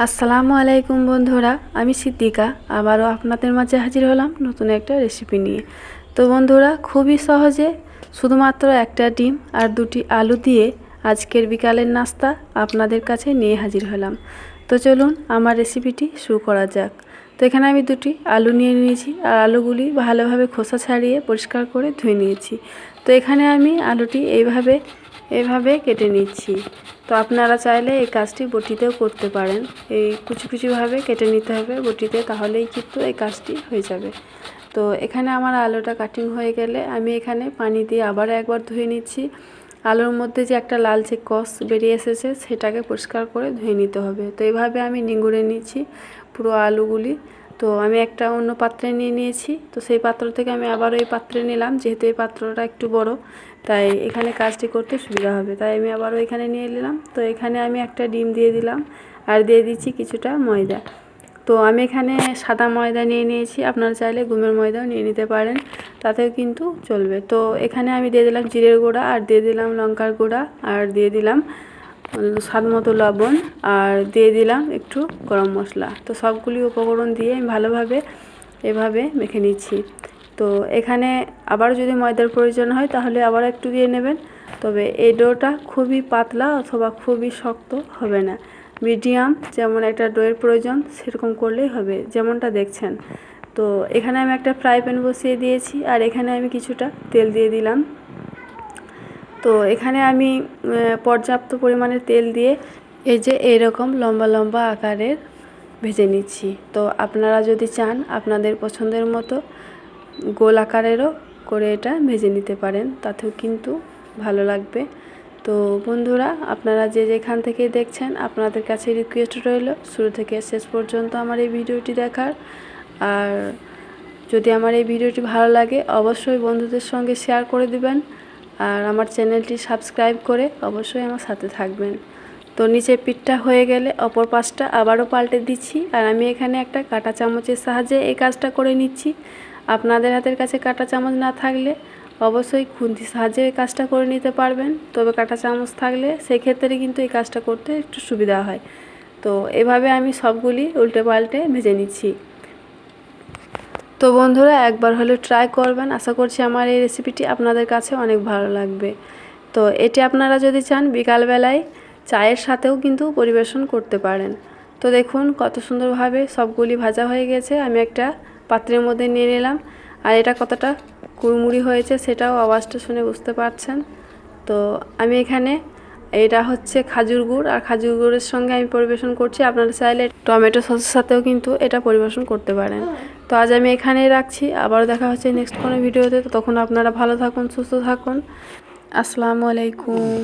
আসসালামু আলাইকুম বন্ধুরা, আমি সিদ্দিকা আবারও আপনাদের মাঝে হাজির হলাম নতুন একটা রেসিপি নিয়ে। তো বন্ধুরা, খুবই সহজে শুধুমাত্র একটা ডিম আর দুটি আলু দিয়ে আজকের বিকালের নাস্তা আপনাদের কাছে নিয়ে হাজির হলাম। তো চলুন আমার রেসিপিটি শুরু করা যাক। তো এখানে আমি দুটি আলু নিয়ে নিয়েছি আর আলুগুলি ভালোভাবে খোসা ছাড়িয়ে পরিষ্কার করে ধুয়ে নিয়েছি। তো এখানে আমি আলুটি এইভাবে কেটে নিচ্ছি। তো আপনারা চাইলে এই কাজটি বটিতেও করতে পারেন। এই কুচি কুচিভাবে কেটে নিতে হবে বটিতে, তাহলেই কিন্তু এই কাজটি হয়ে যাবে। তো এখানে আমার আলুটা কাটিং হয়ে গেলে আমি এখানে পানি দিয়ে আবার একবার ধুয়ে নিচ্ছি। আলুর মধ্যে যে একটা লালচে কষ বেরিয়ে এসেছে সেটাকে পরিষ্কার করে ধুয়ে নিতে হবে। তো এইভাবে আমি নিংড়ে নিচ্ছি পুরো আলুগুলি। তো আমি একটা অন্য পাত্রে নিয়ে নিয়েছি। তো সেই পাত্র থেকে আমি আবার ওই পাত্রে নিলাম, যেহেতু এই পাত্রটা একটু বড়, তাই এখানে কাজটি করতে সুবিধা হবে, তাই আমি আবারও এখানে নিয়ে নিলাম। তো এখানে আমি একটা ডিম দিয়ে দিলাম আর দিয়ে দিচ্ছি কিছুটা ময়দা। তো আমি এখানে সাদা ময়দা নিয়ে নিয়েছি, আপনারা চাইলে গমের ময়দাও নিয়ে নিতে পারেন, তাতেও কিন্তু চলবে। তো এখানে আমি দিয়ে দিলাম জিরের গুঁড়া আর দিয়ে দিলাম লঙ্কার গুঁড়া আর দিয়ে দিলাম স্বাদ মতো লবণ আর দিয়ে দিলাম একটু গরম মশলা। তো সবগুলি উপকরণ দিয়ে আমি ভালোভাবে এভাবে মেখে নিচ্ছি। তো এখানে আবার যদি ময়দার প্রয়োজন হয় তাহলে আবার একটু দিয়ে নেবেন। তবে এই ডোটা খুবই পাতলা অথবা খুবই শক্ত হবে না, মিডিয়াম যেমন একটা ডোয়ের প্রয়োজন সেরকম করলেই হবে, যেমনটা দেখছেন। তো এখানে আমি একটা ফ্রাই প্যান বসিয়ে দিয়েছি আর এখানে আমি কিছুটা তেল দিয়ে দিলাম। তো এখানে আমি পর্যাপ্ত পরিমাণে তেল দিয়ে এই যে এরকম লম্বা লম্বা আকারের ভেজে নিচ্ছি। তো আপনারা যদি চান আপনাদের পছন্দের মতো গোল আকারেরও করে এটা ভেজে নিতে পারেন, তাতেও কিন্তু ভালো লাগবে। তো বন্ধুরা, আপনারা যে যেখান থেকে দেখছেন আপনাদের কাছে রিকোয়েস্ট রইল শুরু থেকে শেষ পর্যন্ত আমার এই ভিডিওটি দেখার। আর যদি আমার এই ভিডিওটি ভালো লাগে অবশ্যই বন্ধুদের সঙ্গে শেয়ার করে দিবেন আর আমার চ্যানেলটি সাবস্ক্রাইব করে অবশ্যই আমার সাথে থাকবেন। তো নিচে পিঠটা হয়ে গেলে অপর পাশটা আবারও পাল্টে দিচ্ছি আর আমি এখানে একটা কাঁটা চামচের সাহায্যে এই কাজটা করে নিচ্ছি। আপনাদের হাতের কাছে কাঁটা চামচ না থাকলে অবশ্যই খুন্তির সাহায্যে এই কাজটা করে নিতে পারবেন, তবে কাঁটা চামচ থাকলে সেই ক্ষেত্রে কিন্তু এই কাজটা করতে একটু সুবিধা হয়। তো এভাবে আমি সবগুলি উল্টে পাল্টে ভেজে নিচ্ছি। তো বন্ধুরা, একবার হলে ট্রাই করবেন, আশা করছি আমার এই রেসিপিটি আপনাদের কাছে অনেক ভালো লাগবে। তো এটি আপনারা যদি চান বিকালবেলায় চায়ের সাথেও কিন্তু পরিবেশন করতে পারেন। তো দেখুন কত সুন্দরভাবে সবগুলি ভাজা হয়ে গেছে, আমি একটা পাত্রের মধ্যে নিয়ে নিলাম। আর এটা কতটা কুড়মুড়ি হয়েছে সেটাও আওয়াজটা শুনে বুঝতে পারছেন। তো আমি এখানে এটা হচ্ছে খাজুর গুড় আর খাজুর গুড়ের সঙ্গে আমি পরিবেশন করছি, আপনারা চাইলে টমেটো সসের সাথেও কিন্তু এটা পরিবেশন করতে পারেন। তো আজ আমি এখানেই রাখছি, আবার দেখা হচ্ছে নেক্সট কোনো ভিডিওতে। তো তখন আপনারা ভালো থাকুন, সুস্থ থাকুন। আসসালামু আলাইকুম।